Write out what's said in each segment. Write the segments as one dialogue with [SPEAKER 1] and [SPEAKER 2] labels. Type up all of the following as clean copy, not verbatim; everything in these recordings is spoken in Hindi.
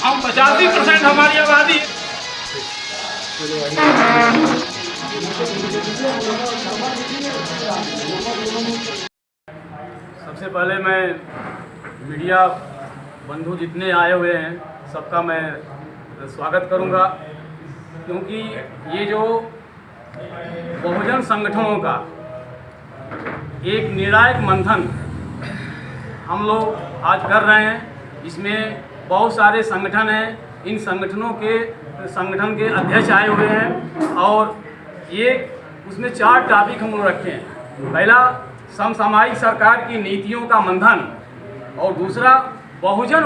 [SPEAKER 1] हम 85% हमारी आबादी। सबसे पहले मैं मीडिया बंधु जितने आए हुए हैं सबका मैं स्वागत करूंगा, क्योंकि ये जो बहुजन संगठनों का एक निर्णायक मंथन हम लोग आज कर रहे हैं, इसमें बहुत सारे संगठन हैं। इन संगठन के अध्यक्ष आए हुए हैं और एक उसमें 4 टॉपिक हम लोग रखे हैं। पहला समसामयिक सरकार की नीतियों का मंथन, और दूसरा बहुजन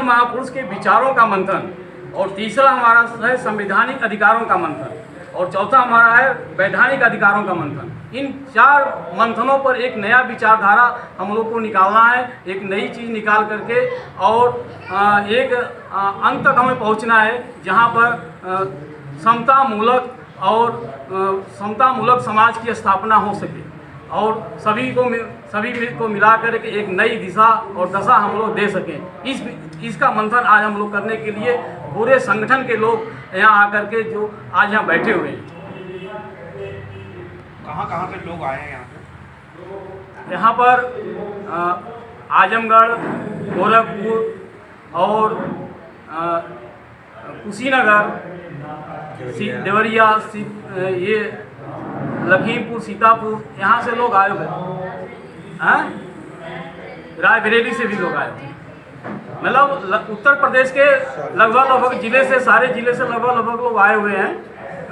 [SPEAKER 1] महापुरुष के विचारों का मंथन, और तीसरा हमारा है संवैधानिक अधिकारों का मंथन, और चौथा हमारा है वैधानिक अधिकारों का मंथन। इन 4 मंथनों पर एक नया विचारधारा हम लोग को निकालना है, एक नई चीज़ निकाल करके, और एक अंत तक हमें पहुंचना है जहां पर समतामूलक समाज की स्थापना हो सके और सभी को मिलाकर के एक नई दिशा और दशा हम लोग दे सकें। इसका मंथन आज हम लोग करने के लिए पूरे संगठन के लोग यहाँ आकर के जो आज यहाँ बैठे हुए हैं।
[SPEAKER 2] कहाँ के लोग आए हैं यहाँ पे?
[SPEAKER 1] यहाँ पर आजमगढ़, गोरखपुर और कुशीनगर, देवरिया, ये लखीमपुर, सीतापुर, यहाँ से लोग आए हुए हैं। रायबरेली से भी लोग आए हुए हैं। मतलब उत्तर प्रदेश के लगभग जिले से, सारे जिले से लगभग लोग आए हुए हैं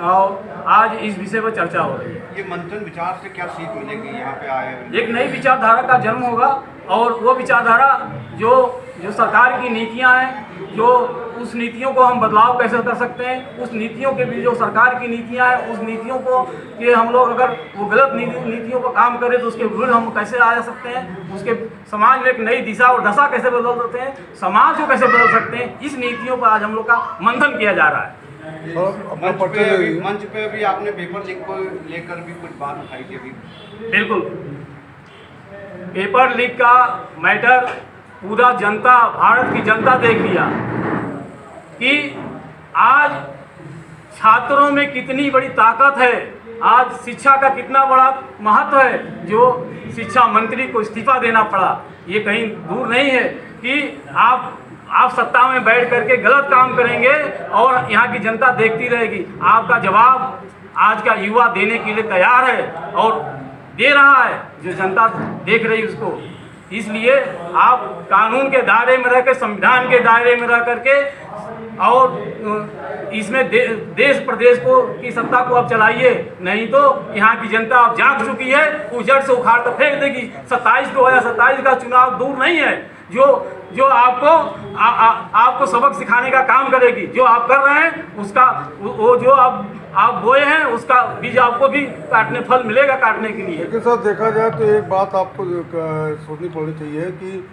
[SPEAKER 1] और आज इस विषय पर चर्चा हो रही है।
[SPEAKER 2] ये मंथन विचार से क्या सीख मिलेगी यहाँ पे आए?
[SPEAKER 1] एक नई विचारधारा का जन्म होगा, और वो विचारधारा जो सरकार की नीतियाँ हैं, जो उस नीतियों को हम बदलाव कैसे कर सकते हैं, उस नीतियों के भी जो सरकार की नीतियाँ हैं, उस नीतियों को कि हम लोग अगर वो गलत नीतियों पर काम करें तो उसके विरुद्ध हम कैसे आ सकते हैं, उसके समाज में एक नई दिशा और दशा कैसे बदल सकते हैं, समाज को कैसे बदल सकते हैं, इस नीतियों पर आज हम लोग का मंथन किया जा रहा है।
[SPEAKER 2] मंच पे भी आपने पेपर लीक को लेकर भी कुछ बात उठाई थी अभी?
[SPEAKER 1] बिल्कुल, पेपर लीक का मैटर पूरा भारत की जनता देख लिया कि आज छात्रों में कितनी बड़ी ताकत है, आज शिक्षा का कितना बड़ा महत्व है, जो शिक्षा मंत्री को इस्तीफा देना पड़ा। ये कहीं दूर नहीं है कि आप सत्ता में बैठ करके गलत काम करेंगे और यहाँ की जनता देखती रहेगी। आपका जवाब आज का युवा देने के लिए तैयार है और दे रहा है, जो जनता देख रही उसको। इसलिए आप कानून के दायरे में रह कर, संविधान के दायरे में रह करके, और इसमें देश प्रदेश की सत्ता को अब चलाइए, नहीं तो यहाँ की जनता अब जाग चुकी है, उजड़ से उखाड़ कर फेंक देगी। 2027 का चुनाव दूर नहीं है, जो आपको सबक सिखाने का काम करेगी। जो आप कर रहे हैं उसका वो जो आप बोए हैं उसका बीज आपको भी फल मिलेगा काटने के लिए।
[SPEAKER 3] लेकिन सर देखा जाए तो एक बात आपको सोचनी पड़नी चाहिए कि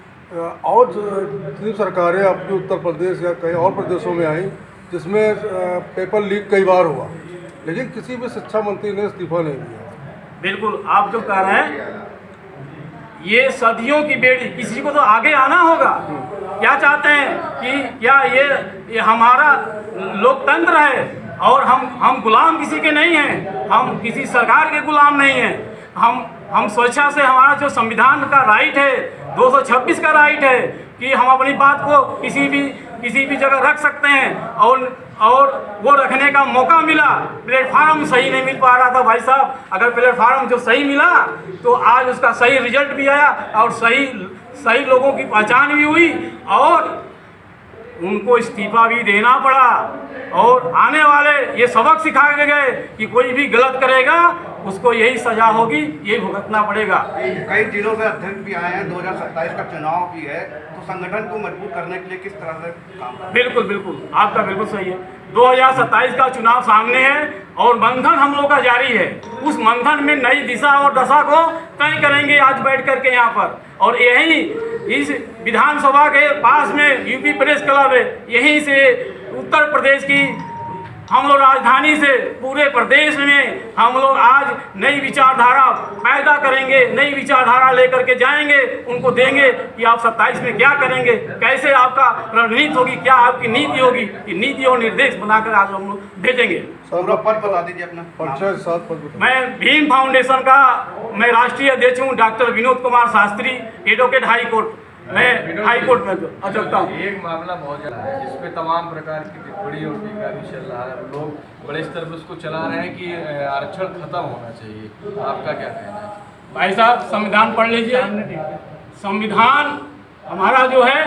[SPEAKER 3] और जितनी सरकारें अपने उत्तर प्रदेश या कई और प्रदेशों में आई जिसमें पेपर लीक कई बार हुआ, लेकिन किसी भी शिक्षा मंत्री ने इस्तीफा नहीं दिया।
[SPEAKER 1] बिल्कुल, आप जो कह रहे हैं ये सदियों की बेड़ी, किसी को तो आगे आना होगा। क्या चाहते हैं कि क्या ये हमारा लोकतंत्र है और हम गुलाम किसी के नहीं हैं, हम किसी सरकार के गुलाम नहीं हैं। हम स्वेच्छा से, हमारा जो संविधान का राइट है, 226 का राइट है कि हम अपनी बात को किसी भी जगह रख सकते हैं, और वो रखने का मौका मिला। प्लेटफार्म सही नहीं मिल पा रहा था भाई साहब, अगर प्लेटफार्म जो सही मिला तो आज उसका सही रिजल्ट भी आया और सही लोगों की पहचान भी हुई और उनको इस्तीफा भी देना पड़ा। और आने वाले ये सबक सिखाए गए कि कोई भी गलत करेगा उसको यही सजा होगी, यही भुगतना पड़ेगा।
[SPEAKER 2] कई जिलों से अध्यक्ष भी आए हैं, 2027 का चुनाव भी है, तो संगठन को मजबूत करने के लिए किस तरह से काम करें?
[SPEAKER 1] बिल्कुल, आपका बिल्कुल सही है। 2027 का चुनाव सामने है और मंथन हम लोग का जारी है। उस मंथन में नई दिशा और दशा को तय करेंगे आज बैठ करके यहाँ पर। और यही इस विधानसभा के पास में यूपी प्रेस क्लब है, यहीं से उत्तर प्रदेश की हम लोग राजधानी से पूरे प्रदेश में हम लोग आज नई विचारधारा पैदा करेंगे, नई विचारधारा लेकर के जाएंगे, उनको देंगे कि आप 27 में क्या करेंगे, कैसे आपका रणनीति होगी, क्या आपकी नीति होगी। ये नीति और निर्देश बनाकर आज हम लोग भेजेंगे।
[SPEAKER 2] पूरा पद बता दीजिए अपना।
[SPEAKER 3] परिचय के साथ पद बताइए।
[SPEAKER 1] मैं भीम फाउंडेशन का मैं राष्ट्रीय अध्यक्ष हूँ, doctor Vinod Kumar Shastri, advocate high court. मैं हाई कोर्ट में अध्यक्षता हूँ।
[SPEAKER 4] एक मामला बहुत ज़्यादा है जिसपे तमाम प्रकार की टिप्पणी और टीका भी चल रहा है। लोग बड़े स्तर पर उसको चला रहे हैं कि आरक्षण खत्म होना चाहिए, आपका क्या कहना है?
[SPEAKER 1] भाई साहब, संविधान पढ़ लीजिए। संविधान हमारा जो है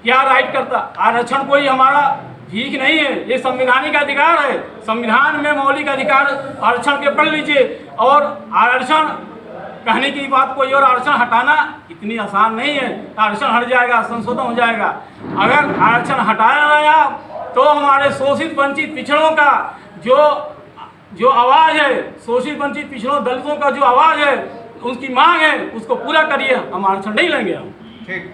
[SPEAKER 1] क्या राइट करता, आरक्षण कोई हमारा ठीक नहीं है, ये संवैधानिक अधिकार है। संविधान में मौलिक अधिकार आरक्षण के पढ़ लीजिए। और आरक्षण कहने की बात कोई और, आरक्षण हटाना इतनी आसान नहीं है। आरक्षण हट जाएगा, संशोधन हो जाएगा। अगर आरक्षण हटाया गया तो हमारे शोषित वंचित पिछड़ों का जो आवाज़ है, शोषित वंचित पिछड़ों दलितों का जो आवाज़ है, उसकी मांग है, उसको पूरा करिए। हम आरक्षण नहीं लेंगे हम।
[SPEAKER 2] ठीक।